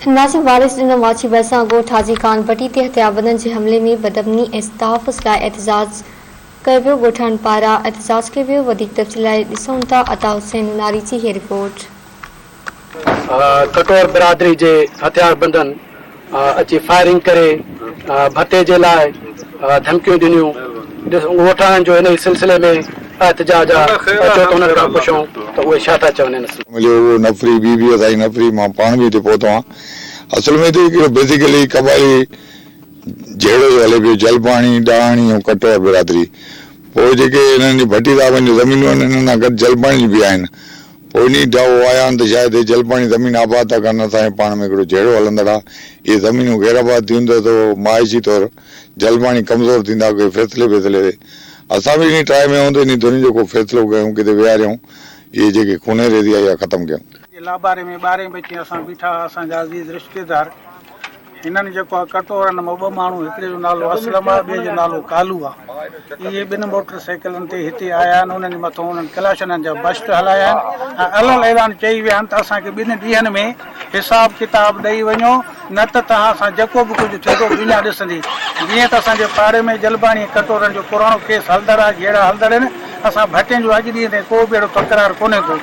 नाज़िम वारिस ॾिनो वाची भरिसां ॻोठ हाजी ख़ान भट्टी ते हथियारबंदनि जे हमले में बदअमनी ऐं तहफ़ुज़ लाइ एहतजाज कयो वियो। ॻोठाणनि पारां एहतजाज कयो वियो। वधीक तफ़सील लाइ ॾिसूं था अता हुसैन नुनारी जी हीअ रिपोर्ट। कटोर बिरादरी जे हथियारबंदनि अची फायरिंग करे भत्ते जे लाइ धमकियूं ॾिनियूं। ॻोठाणनि जो इन सिलसिले में एहतजाज आहे। अचो त उन्हनि खां पुछूं त उहे छा था चवनि। मिलियो नफ़री बीबी असांजी नफ़री मां पाण बि हिते पहुतो आहियां। असल में हिते बेसिकली कबाइली जहिड़ो हले पियो जलपाणी ॾाणी ऐं कटोर बिरादरी। पोइ जेके हिननि भट्टी साहिबनि जूं ज़मीनूं आहिनि हिननि सां गॾु जलपाणी बि आहिनि। पोइ इन ॾाओ आया आहिनि त शायदि जलपाणी ज़मीन आबाद था कनि असांजे पाण में हिकिड़ो जहिड़ो हलंदड़ आहे। इहे ज़मीनूं गैराबाद थी वेंदो त माइशी तौरु जलपाणी कमज़ोर थींदा कोई फ़ैसिले ते असां बि इन ट्राए में हूंदो इन दुनिया जो को फ़ैसिलो कयूं किथे विहारियूं ये जेके खूनेर एरिया या ख़त्म कयूं। लाबारे में 12 बचे असां बीठा असांजा अज़ीज़ रिश्तेदार हिननि जेको आहे कटोरनि में 2 माण्हू हिकिड़े जो नालो असलम आहे ॿिए जो नालो कालू आहे। इहे 2 मोटरसाइकिलनि ते हिते आया आहिनि। उन्हनि मथां उन्हनि कलाशननि जा बस्ट हलाया आहिनि ऐं अलॻि ऐलान चई विया आहिनि त असांखे 2 ॾींहंनि में हिसाब किताब ॾेई वञो न त तव्हां सां जेको बि कुझु थिए थो दुनिया ॾिसंदी। जीअं त असांजे पाड़े में जलबाणी कटोरनि जो पुराणो केस हलंदड़ आहे जहिड़ा हलंदड़ आहिनि असां भटियुनि जो अॼु ॾींहं ताईं को बि अहिड़ो तकरार कोन्हे को।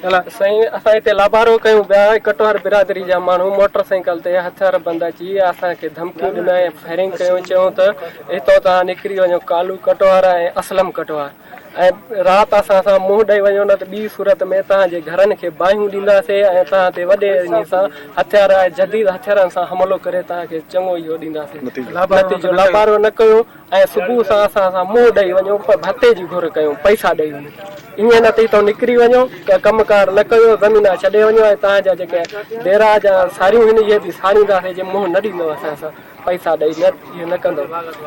साईं असां हिते लाबारो कयूं पिया। कटोर बिरादरी जा माण्हू मोटरसाइकिल ते हथियार बंद अची असांखे धमकियूं ॾिना ऐं फायरिंग कयूं। चयूं त हितां तव्हां निकिरी वञो कालू कटवार ऐं असलम कटवार ऐं राति असां सां मुंहुं ॾेई वञो न त ॿी सूरत में तव्हांजे घरनि खे बाहियूं ॾींदासीं ऐं तव्हां ते वॾे इन सां हथियार ऐं जदीद हथियारनि सां हमलो करे तव्हांखे चङो इहो ॾींदासीं। नतीजो लाबारो न कयो ऐं सुबुह सां असां सां मुंहुं ॾेई वञो भत्ते जी घुर कयूं पैसा ॾेई वञो। ईअं न थी त निकिरी वञो कमकार न कयो ज़मीन छॾे वञो ऐं तव्हांजा जेके ॾेरा जा साड़ियूं आहिनि इहे बि साड़ींदासीं जे मुंहुं न ॾींदव असां सां पैसा ॾेई न इहे न कंदो।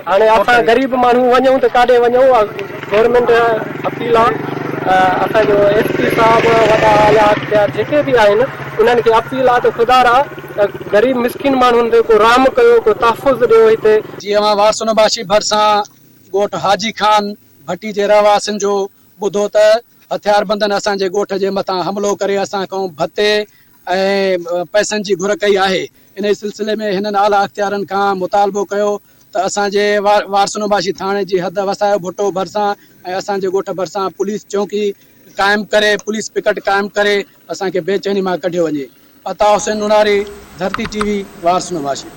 हाणे असां ग़रीब माण्हू वञूं त काॾे वञूं। गवर्नमेंट अपील आहे असांजो SP साहब वॾा आला अख्तियार जेके बि आहिनि उन्हनि खे अपील आहे त ख़ुदारा ग़रीब मिसकिन माण्हुनि ते को राम कयो को तहफ़ुज़ ॾियो। हिते जीअं मां वारसुनबाशी भरिसां ॻोठ हाजी ख़ान भट्टी जे रहवासियुनि जो ॿुधो त हथियारबंदनि असांजे ॻोठ जे मथां हमिलो करे असां खां भत्ते ऐं पैसनि जी घुर कई आहे। इन सिलसिले में हिननि आला अख्तियारनि खां मुतालबो कयो त असांजे वारसुनबाशी थाणे जी हद वसायो भुटो भरिसां ऐं असांजे ॻोठ भरिसां पुलिस चौकी क़ाइमु करे पुलिस पिकट क़ाइमु करे असांखे बेचैनी मां कढियो वञे। अता हुसैन नुनारी धरती TV वारसुनबाशी।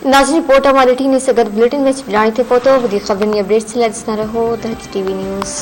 नाज़रीन रिपोर्ट मां ॾिठी इन सां गॾु बुलेटिन में ॼाणी थे पहुतो। वधीक ख़बरुनि अपडेट्स लाइ ॾिसंदा रहो धरती TV न्यूज़।